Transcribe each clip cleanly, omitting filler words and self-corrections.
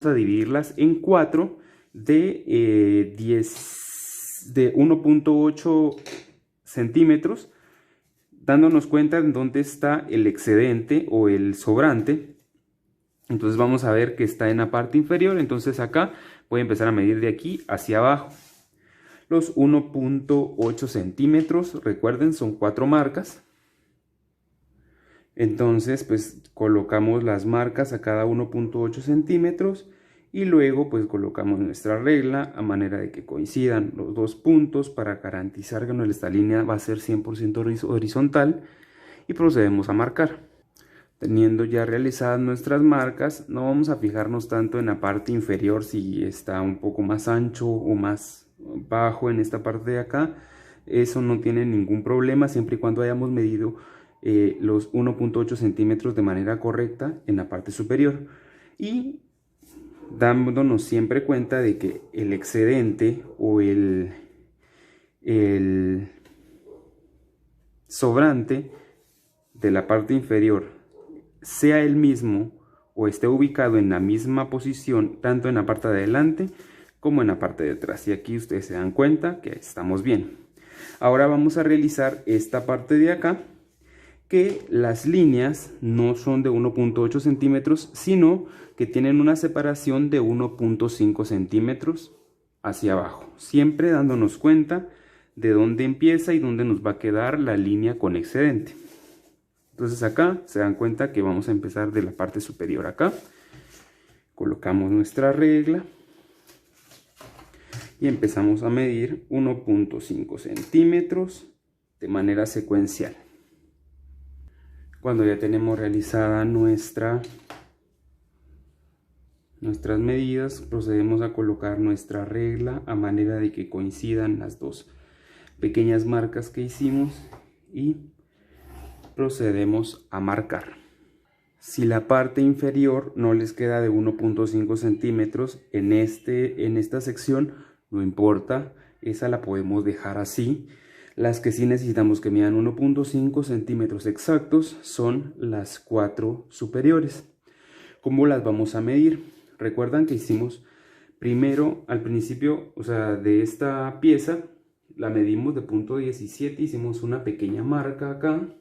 a dividirlas en 4 de 1.8 centímetros, dándonos cuenta en dónde está el excedente o el sobrante. Entonces vamos a ver que está en la parte inferior. Entonces acá voy a empezar a medir de aquí hacia abajo. Los 1.8 centímetros, recuerden, son 4 marcas. Entonces pues colocamos las marcas a cada 1.8 centímetros y luego pues colocamos nuestra regla a manera de que coincidan los dos puntos para garantizar que nuestra línea va a ser 100% horizontal, y procedemos a marcar. Teniendo ya realizadas nuestras marcas, no vamos a fijarnos tanto en la parte inferior si está un poco más ancho o más bajo en esta parte de acá. Eso no tiene ningún problema siempre y cuando hayamos medido los 1.8 centímetros de manera correcta en la parte superior, y dándonos siempre cuenta de que el excedente o el sobrante de la parte inferior sea el mismo o esté ubicado en la misma posición tanto en la parte de adelante como en la parte de atrás. Y aquí ustedes se dan cuenta que estamos bien. Ahora vamos a realizar esta parte de acá, que las líneas no son de 1.8 centímetros, sino que tienen una separación de 1.5 centímetros hacia abajo, siempre dándonos cuenta de dónde empieza y dónde nos va a quedar la línea con excedente. Entonces acá se dan cuenta que vamos a empezar de la parte superior. Acá colocamos nuestra regla y empezamos a medir 1.5 centímetros de manera secuencial. Cuando ya tenemos realizada nuestras medidas, procedemos a colocar nuestra regla a manera de que coincidan las dos pequeñas marcas que hicimos y procedemos a marcar. Si la parte inferior no les queda de 1.5 centímetros en esta sección, no importa, esa la podemos dejar así. Las que sí necesitamos que midan 1.5 centímetros exactos son las 4 superiores. ¿Cómo las vamos a medir? Recuerdan que hicimos primero al principio, o sea, de esta pieza la medimos de punto 17, hicimos una pequeña marca acá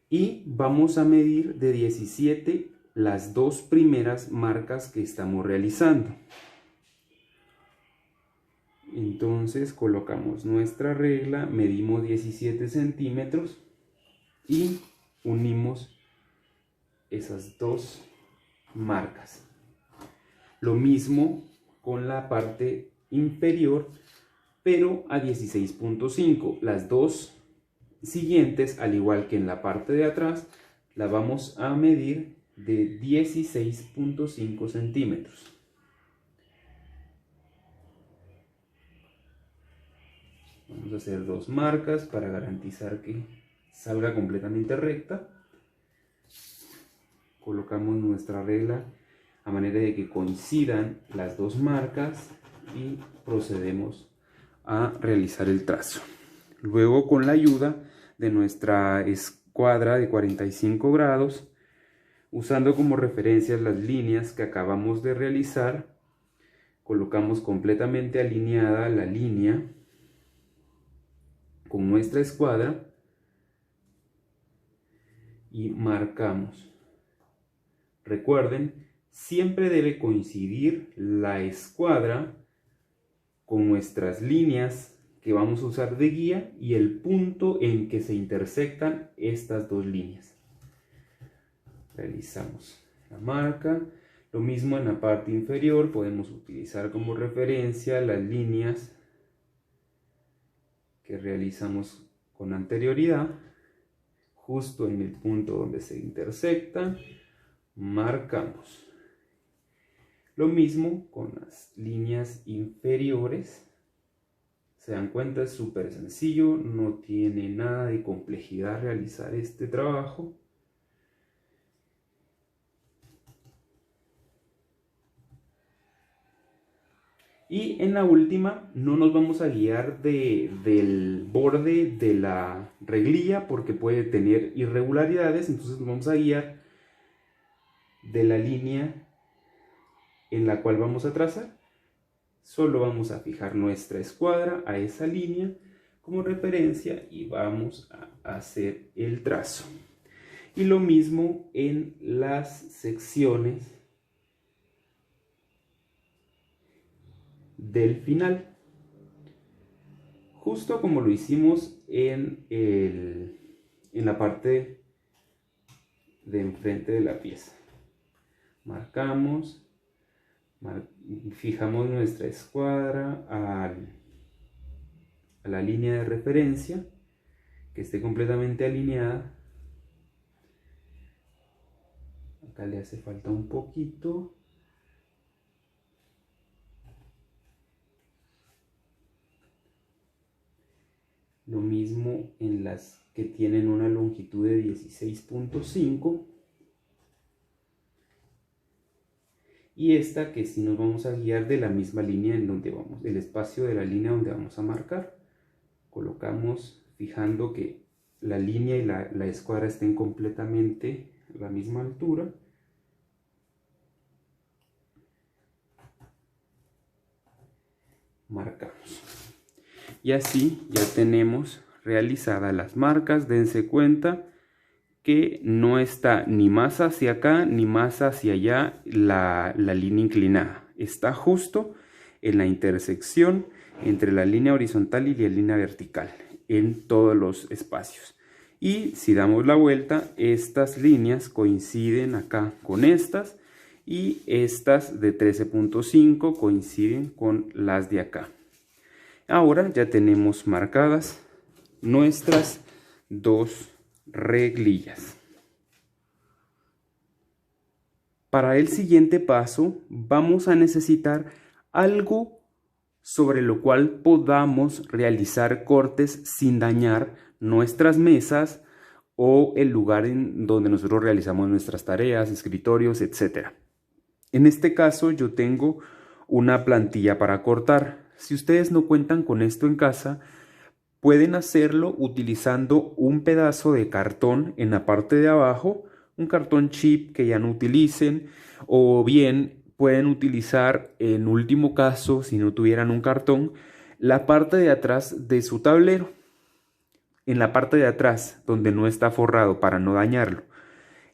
y vamos a medir de 17 las dos primeras marcas que estamos realizando. Entonces colocamos nuestra regla, medimos 17 centímetros y unimos esas dos marcas. Lo mismo con la parte inferior, pero a 16.5. Las dos siguientes, al igual que en la parte de atrás, la vamos a medir de 16.5 centímetros. Vamos a hacer dos marcas para garantizar que salga completamente recta. Colocamos nuestra regla a manera de que coincidan las dos marcas y procedemos a realizar el trazo. Luego, con la ayuda de nuestra escuadra de 45 grados, usando como referencias las líneas que acabamos de realizar, colocamos completamente alineada la línea con nuestra escuadra y marcamos. Recuerden, siempre debe coincidir la escuadra con nuestras líneas que vamos a usar de guía y el punto en que se intersectan estas dos líneas. Realizamos la marca. Lo mismo en la parte inferior, podemos utilizar como referencia las líneas que realizamos con anterioridad, justo en el punto donde se intersectan, marcamos. Lo mismo con las líneas inferiores. Se dan cuenta, es súper sencillo, no tiene nada de complejidad realizar este trabajo. Y en la última no nos vamos a guiar del borde de la reglilla porque puede tener irregularidades, entonces nos vamos a guiar de la línea en la cual vamos a trazar. Solo vamos a fijar nuestra escuadra a esa línea como referencia y vamos a hacer el trazo. Y lo mismo en las secciones del final, justo como lo hicimos en la parte de enfrente de la pieza. Marcamos, fijamos nuestra escuadra a la línea de referencia, que esté completamente alineada. Acá le hace falta un poquito. Lo mismo en las que tienen una longitud de 16.5. Y esta que sí nos vamos a guiar de la misma línea en donde vamos, el espacio de la línea donde vamos a marcar. Colocamos fijando que la línea y la escuadra estén completamente a la misma altura. Marcamos. Y así ya tenemos realizadas las marcas. Dense cuenta que no está ni más hacia acá ni más hacia allá la línea inclinada. Está justo en la intersección entre la línea horizontal y la línea vertical en todos los espacios. Y si damos la vuelta, estas líneas coinciden acá con estas y estas de 13.5 coinciden con las de acá. Ahora ya tenemos marcadas nuestras dos reglillas. Para el siguiente paso vamos a necesitar algo sobre lo cual podamos realizar cortes sin dañar nuestras mesas o el lugar en donde nosotros realizamos nuestras tareas, escritorios, etc. En este caso yo tengo una plantilla para cortar. Si ustedes no cuentan con esto en casa, pueden hacerlo utilizando un pedazo de cartón en la parte de abajo, un cartón chip que ya no utilicen, o bien pueden utilizar, en último caso, si no tuvieran un cartón, la parte de atrás de su tablero, en la parte de atrás donde no está forrado para no dañarlo.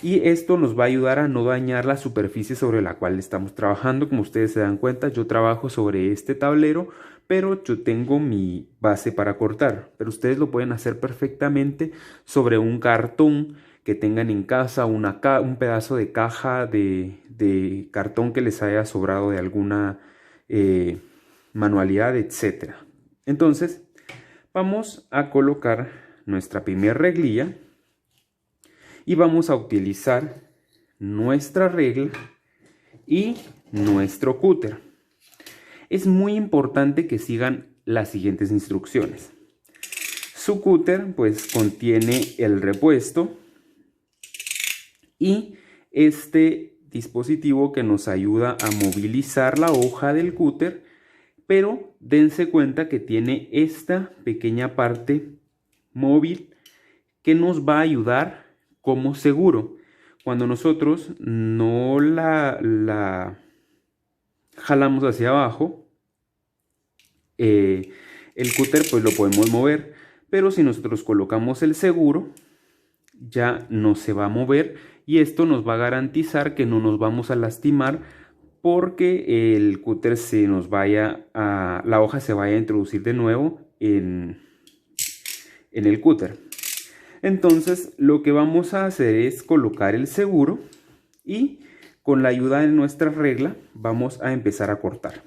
Y esto nos va a ayudar a no dañar la superficie sobre la cual estamos trabajando. Como ustedes se dan cuenta, yo trabajo sobre este tablero, pero yo tengo mi base para cortar. Pero ustedes lo pueden hacer perfectamente sobre un cartón que tengan en casa, un pedazo de caja de cartón que les haya sobrado de alguna manualidad, etc. Entonces, vamos a colocar nuestra primera reglilla. Y vamos a utilizar nuestra regla y nuestro cúter. Es muy importante que sigan las siguientes instrucciones. Su cúter pues contiene el repuesto y este dispositivo que nos ayuda a movilizar la hoja del cúter, pero dense cuenta que tiene esta pequeña parte móvil que nos va a ayudar como seguro. Cuando nosotros no la jalamos hacia abajo, el cúter pues lo podemos mover, pero si nosotros colocamos el seguro, ya no se va a mover y esto nos va a garantizar que no nos vamos a lastimar porque el cúter la hoja se vaya a introducir de nuevo en el cúter. Entonces lo que vamos a hacer es colocar el seguro y con la ayuda de nuestra regla vamos a empezar a cortar.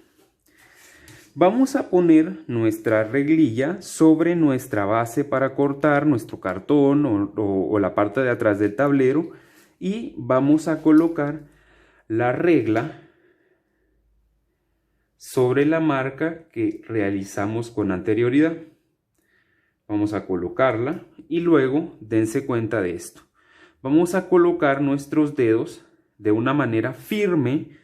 Vamos a poner nuestra reglilla sobre nuestra base para cortar, nuestro cartón o la parte de atrás del tablero, y vamos a colocar la regla sobre la marca que realizamos con anterioridad. Vamos a colocarla y luego dense cuenta de esto. Vamos a colocar nuestros dedos de una manera firme,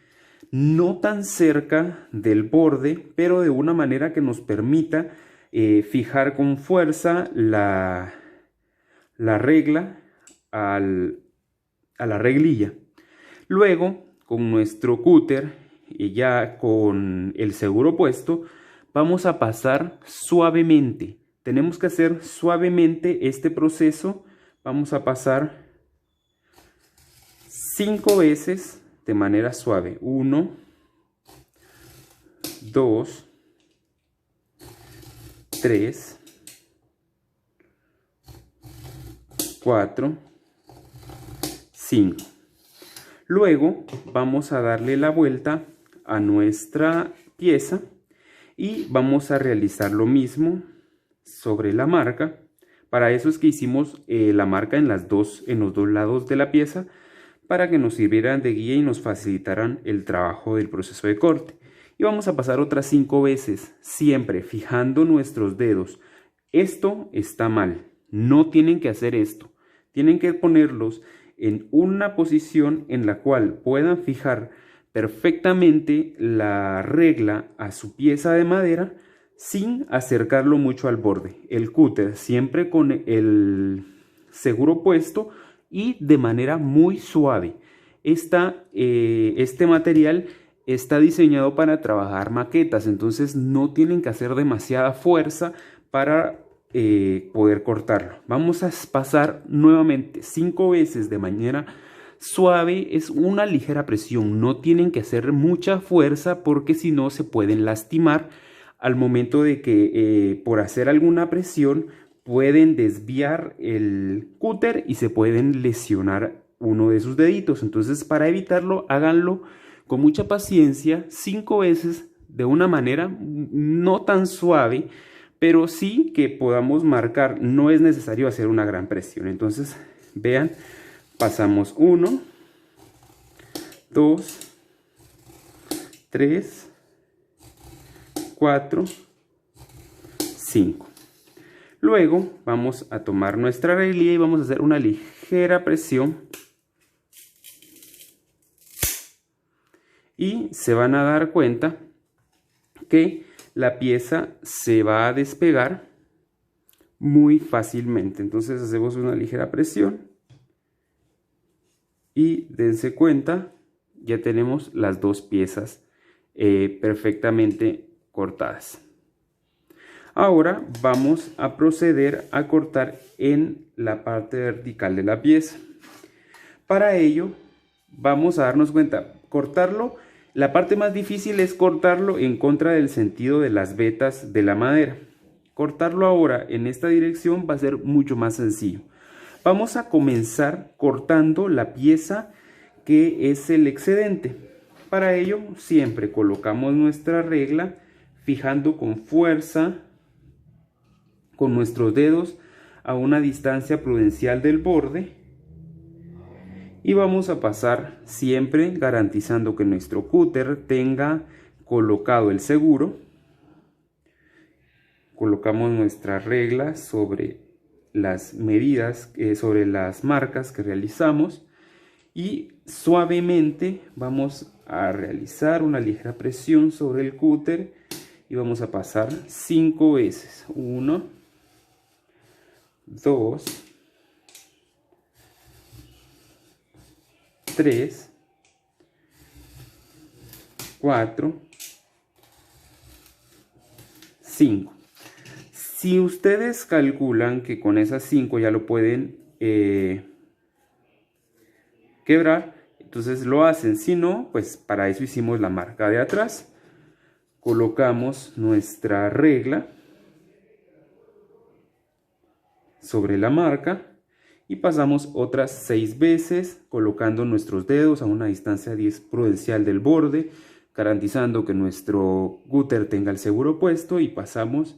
no tan cerca del borde, pero de una manera que nos permita fijar con fuerza la regla a la reglilla. Luego, con nuestro cúter y ya con el seguro puesto, vamos a pasar suavemente. Tenemos que hacer suavemente este proceso. Vamos a pasar 5 veces de manera suave. 1, 2, 3, 4, 5. Luego vamos a darle la vuelta a nuestra pieza y vamos a realizar lo mismo sobre la marca. Para eso es que hicimos la marca en los dos lados de la pieza, para que nos sirvieran de guía y nos facilitaran el trabajo del proceso de corte. Y vamos a pasar otras 5 veces, siempre fijando nuestros dedos. Esto está mal, no tienen que hacer esto. Tienen que ponerlos en una posición en la cual puedan fijar perfectamente la regla a su pieza de madera sin acercarlo mucho al borde. El cúter siempre con el seguro puesto y de manera muy suave. Este material está diseñado para trabajar maquetas, entonces no tienen que hacer demasiada fuerza para poder cortarlo. Vamos a pasar nuevamente 5 veces de manera suave, es una ligera presión, no tienen que hacer mucha fuerza porque si no se pueden lastimar al momento de que por hacer alguna presión pueden desviar el cúter y se pueden lesionar uno de sus deditos. Entonces, para evitarlo, háganlo con mucha paciencia 5 veces de una manera no tan suave, pero sí que podamos marcar. No es necesario hacer una gran presión. Entonces, vean, pasamos 1, 2, 3, 4, 5. Luego vamos a tomar nuestra reglilla y vamos a hacer una ligera presión. Y se van a dar cuenta que la pieza se va a despegar muy fácilmente. Entonces hacemos una ligera presión y dense cuenta, ya tenemos las dos piezas perfectamente cortadas. Ahora vamos a proceder a cortar en la parte vertical de la pieza. Para ello vamos a darnos cuenta, cortarlo, la parte más difícil es cortarlo en contra del sentido de las vetas de la madera. Cortarlo ahora en esta dirección va a ser mucho más sencillo. Vamos a comenzar cortando la pieza que es el excedente. Para ello siempre colocamos nuestra regla fijando con fuerza con nuestros dedos a una distancia prudencial del borde y vamos a pasar siempre garantizando que nuestro cúter tenga colocado el seguro. Colocamos nuestra regla sobre las medidas, sobre las marcas que realizamos y suavemente vamos a realizar una ligera presión sobre el cúter y vamos a pasar 5 veces. 1, 2, 3, 4, 5. Si ustedes calculan que con esas 5 ya lo pueden quebrar, entonces lo hacen. Si no, pues para eso hicimos la marca de atrás. Colocamos nuestra regla sobre la marca y pasamos otras 6 veces colocando nuestros dedos a una distancia 10 prudencial del borde, garantizando que nuestro cúter tenga el seguro puesto, y pasamos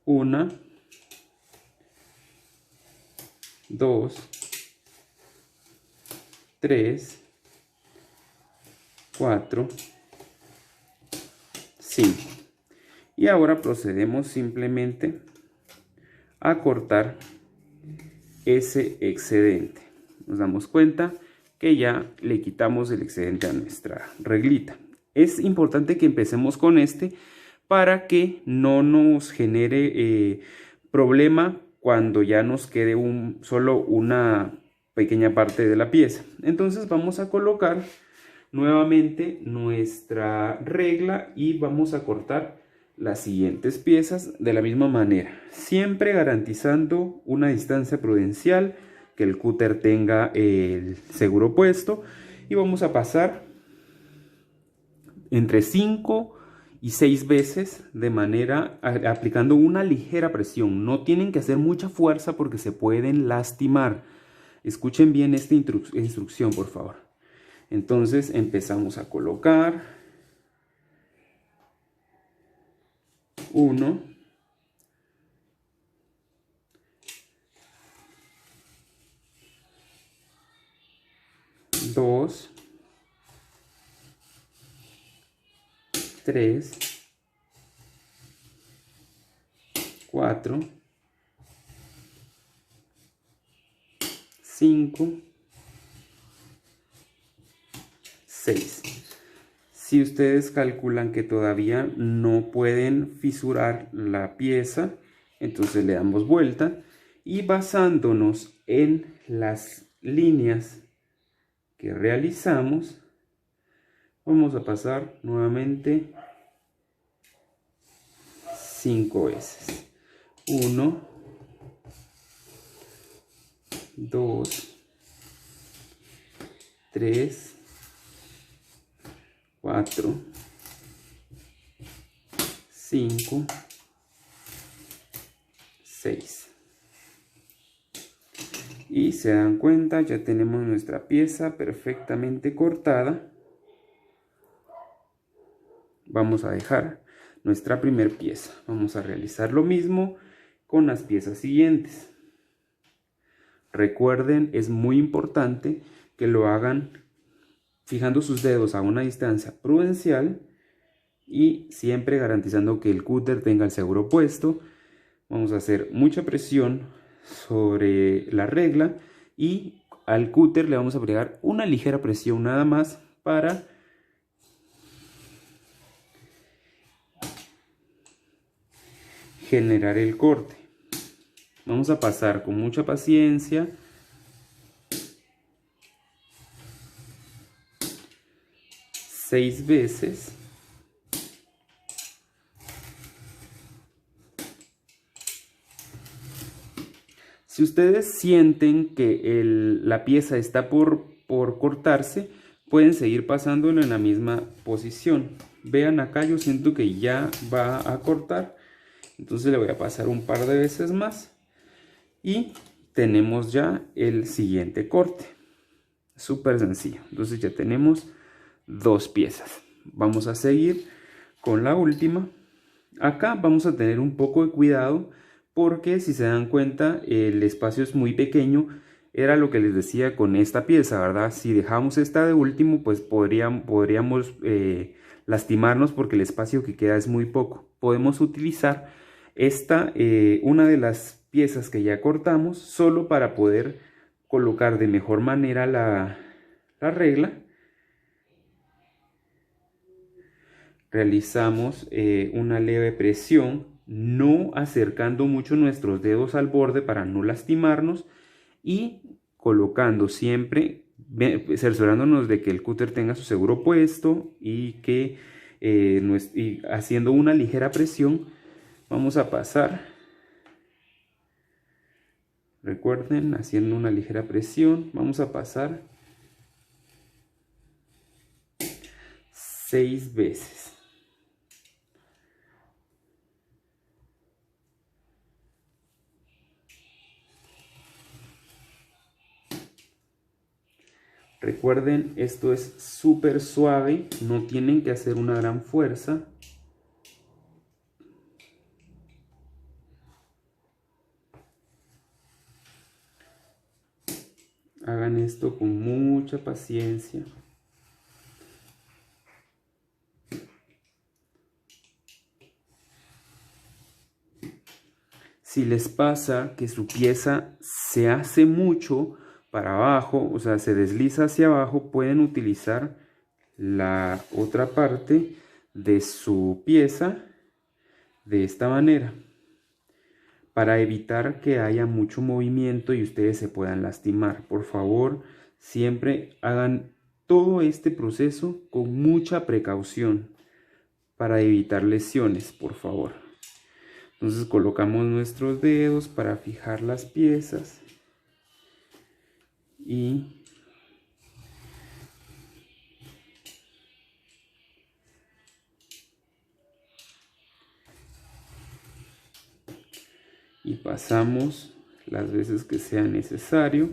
1, 2, 3, 4, 5. Y ahora procedemos simplemente a cortar ese excedente. Nos damos cuenta que ya le quitamos el excedente a nuestra reglita. Es importante que empecemos con este para que no nos genere problema cuando ya nos quede solo una pequeña parte de la pieza. Entonces vamos a colocar nuevamente nuestra regla y vamos a cortar las siguientes piezas de la misma manera, siempre garantizando una distancia prudencial, que el cúter tenga el seguro puesto, y vamos a pasar entre 5 y 6 veces de manera aplicando una ligera presión. No tienen que hacer mucha fuerza porque se pueden lastimar. Escuchen bien esta instrucción, por favor. Entonces empezamos a colocar 1, 2, 3, 4, 5, 6. Si ustedes calculan que todavía no pueden fisurar la pieza, entonces le damos vuelta y basándonos en las líneas que realizamos, vamos a pasar nuevamente 5 veces. 1, 2, 3, 4, 5, 6. Y se dan cuenta, ya tenemos nuestra pieza perfectamente cortada. Vamos a dejar nuestra primera pieza. Vamos a realizar lo mismo con las piezas siguientes. Recuerden, es muy importante que lo hagan fijando sus dedos a una distancia prudencial y siempre garantizando que el cúter tenga el seguro puesto. Vamos a hacer mucha presión sobre la regla y al cúter le vamos a aplicar una ligera presión nada más para generar el corte. Vamos a pasar con mucha paciencia. Seis veces. Si ustedes sienten que la pieza está por cortarse, pueden seguir pasándolo en la misma posición. Vean acá, yo siento que ya va a cortar. Entonces le voy a pasar un par de veces más. Y tenemos ya el siguiente corte. Súper sencillo. Entonces ya tenemos dos piezas. Vamos a seguir con la última. Acá vamos a tener un poco de cuidado porque si se dan cuenta el espacio es muy pequeño. Era lo que les decía con esta pieza, ¿verdad? Si dejamos esta de último, pues podríamos lastimarnos porque el espacio que queda es muy poco. Podemos utilizar esta, una de las piezas que ya cortamos, solo para poder colocar de mejor manera la regla. Realizamos una leve presión, no acercando mucho nuestros dedos al borde para no lastimarnos y colocando siempre, cerciorándonos de que el cúter tenga su seguro puesto y que y haciendo una ligera presión vamos a pasar. Recuerden, haciendo una ligera presión vamos a pasar 6 veces. Recuerden, esto es súper suave, no tienen que hacer una gran fuerza. Hagan esto con mucha paciencia. Si les pasa que su pieza se hace mucho para abajo, o sea, se desliza hacia abajo, pueden utilizar la otra parte de su pieza de esta manera para evitar que haya mucho movimiento y ustedes se puedan lastimar. Por favor, siempre hagan todo este proceso con mucha precaución para evitar lesiones, por favor. Entonces colocamos nuestros dedos para fijar las piezas y pasamos las veces que sea necesario.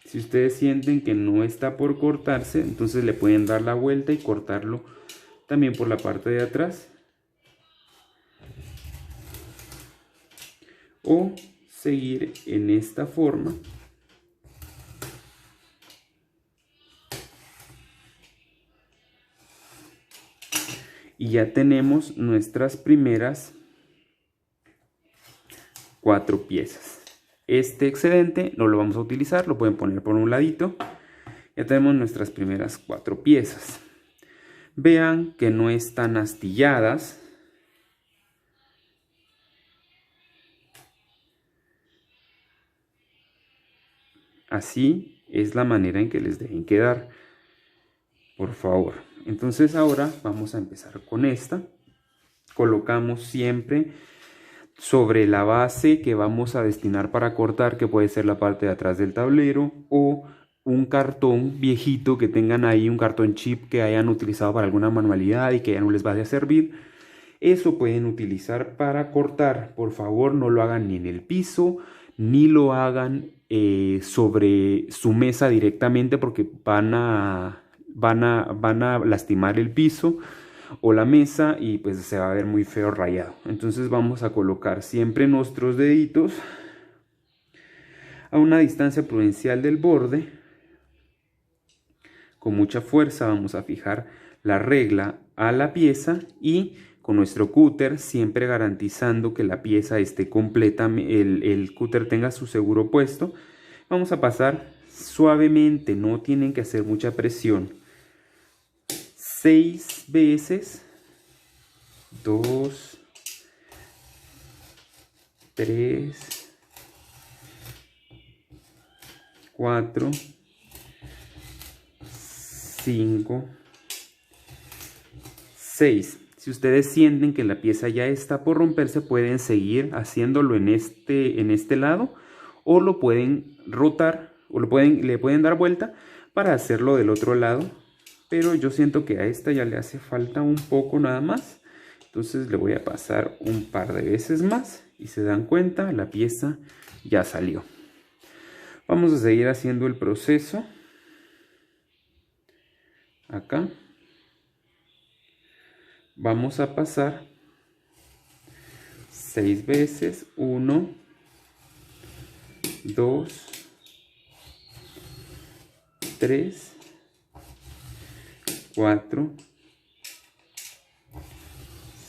Si ustedes sienten que no está por cortarse, entonces le pueden dar la vuelta y cortarlo también por la parte de atrás. O seguir en esta forma. Y ya tenemos nuestras primeras 4 piezas. Este excedente no lo vamos a utilizar, lo pueden poner por un ladito. Ya tenemos nuestras primeras 4 piezas. Vean que no están astilladas. Así es la manera en que les deben quedar, por favor. Entonces ahora vamos a empezar con esta. Colocamos siempre sobre la base que vamos a destinar para cortar, que puede ser la parte de atrás del tablero o un cartón viejito que tengan ahí, un cartón chip que hayan utilizado para alguna manualidad y que ya no les vaya a servir. Eso pueden utilizar para cortar. Por favor, no lo hagan ni en el piso, ni lo hagan sobre su mesa directamente, porque van a lastimar el piso o la mesa y pues se va a ver muy feo rayado. Entonces vamos a colocar siempre nuestros deditos a una distancia prudencial del borde. Con mucha fuerza vamos a fijar la regla a la pieza y con nuestro cúter, siempre garantizando que la pieza esté completa, el cúter tenga su seguro puesto, vamos a pasar suavemente, no tienen que hacer mucha presión. 6 veces, 2, 3, 4, 5, 6. Si ustedes sienten que la pieza ya está por romperse, pueden seguir haciéndolo en este lado, o lo pueden rotar, o le pueden dar vuelta para hacerlo del otro lado. Pero yo siento que a esta ya le hace falta un poco nada más. Entonces le voy a pasar un par de veces más y se dan cuenta, la pieza ya salió. Vamos a seguir haciendo el proceso. Acá. Vamos a pasar 6 veces. 1, 2, 3, 4,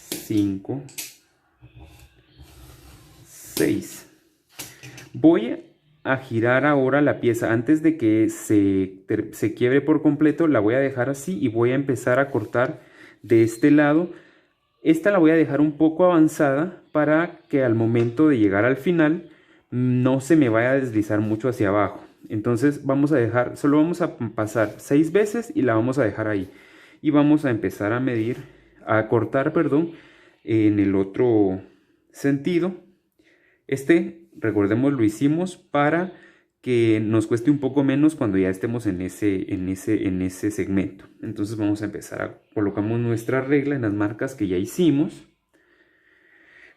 5, 6. Voy a girar ahora la pieza. Antes de que se quiebre por completo, la voy a dejar así y voy a empezar a cortar de este lado. Esta la voy a dejar un poco avanzada para que al momento de llegar al final no se me vaya a deslizar mucho hacia abajo. Entonces vamos a dejar, solo vamos a pasar 6 veces y la vamos a dejar ahí. Y vamos a empezar a medir, a cortar, perdón, en el otro sentido. Recordemos, lo hicimos para que nos cueste un poco menos cuando ya estemos en ese segmento. Entonces vamos a empezar colocamos nuestra regla en las marcas que ya hicimos.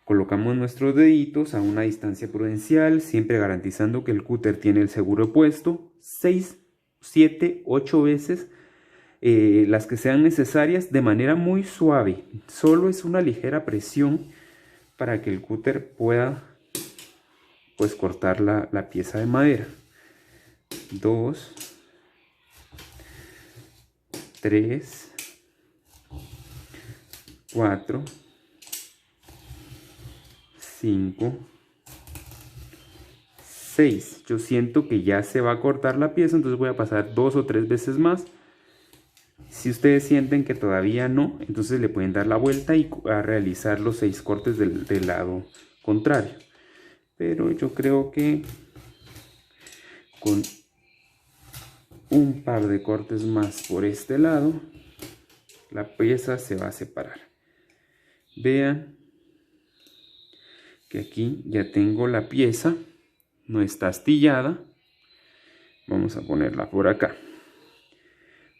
Colocamos nuestros deditos a una distancia prudencial, siempre garantizando que el cúter tiene el seguro puesto. 6, 7, 8 veces, las que sean necesarias, de manera muy suave. Solo es una ligera presión para que el cúter pueda pues cortar la pieza de madera. 2, 3, 4, 5, 6. Yo siento que ya se va a cortar la pieza, entonces voy a pasar 2 o 3 veces más. Si ustedes sienten que todavía no, entonces le pueden dar la vuelta y a realizar los 6 cortes del lado contrario. Pero yo creo que con un par de cortes más por este lado, la pieza se va a separar. Vean que aquí ya tengo la pieza, no está astillada. Vamos a ponerla por acá.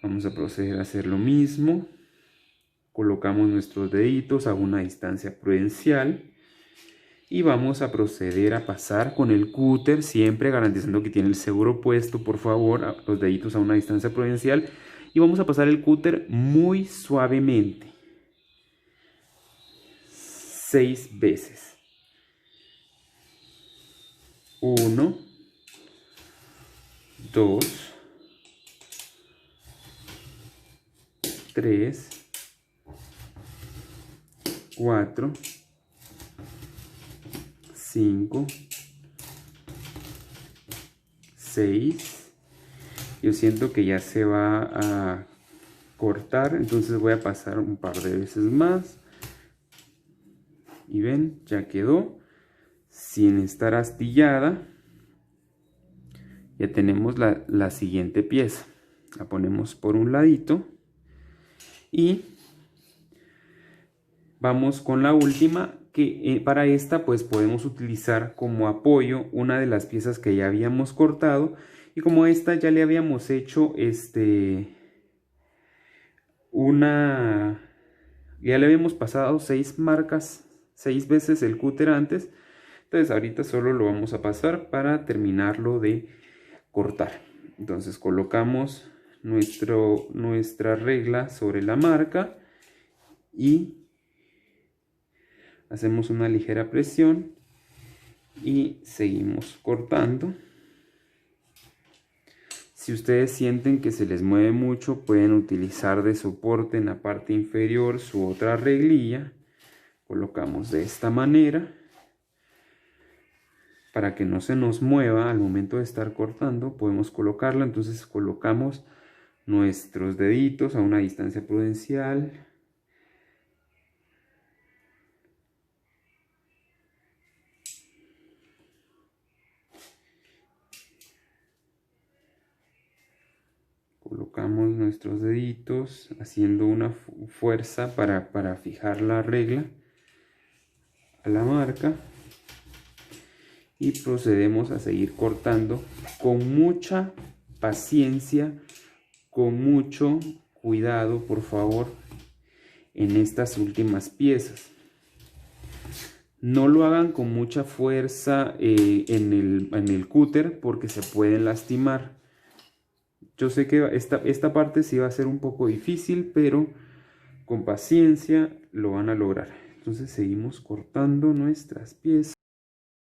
Vamos a proceder a hacer lo mismo. Colocamos nuestros deditos a una distancia prudencial y vamos a proceder a pasar con el cúter, siempre garantizando que tiene el seguro puesto, por favor, los deditos a una distancia prudencial, y vamos a pasar el cúter muy suavemente, 6 veces. 1, 2, 3, 4, 5, 6. Yo siento que ya se va a cortar, entonces voy a pasar un par de veces más. Y ven, ya quedó sin estar astillada. Ya tenemos la siguiente pieza. La ponemos por un ladito y vamos con la última, que para esta pues podemos utilizar como apoyo una de las piezas que ya habíamos cortado, y como esta ya le habíamos hecho ya le habíamos pasado 6 marcas, 6 veces el cúter antes, entonces ahorita solo lo vamos a pasar para terminarlo de cortar. Entonces colocamos nuestra regla sobre la marca y hacemos una ligera presión y seguimos cortando. Si ustedes sienten que se les mueve mucho, pueden utilizar de soporte en la parte inferior su otra reglilla. Colocamos de esta manera para que no se nos mueva al momento de estar cortando. Podemos colocarla, entonces colocamos nuestros deditos a una distancia prudencial. Colocamos nuestros deditos haciendo una fuerza para fijar la regla a la marca y procedemos a seguir cortando con mucha paciencia, con mucho cuidado, por favor, en estas últimas piezas. No lo hagan con mucha fuerza en el cúter porque se pueden lastimar. Yo sé que esta parte sí va a ser un poco difícil, pero con paciencia lo van a lograr. Entonces seguimos cortando nuestras piezas.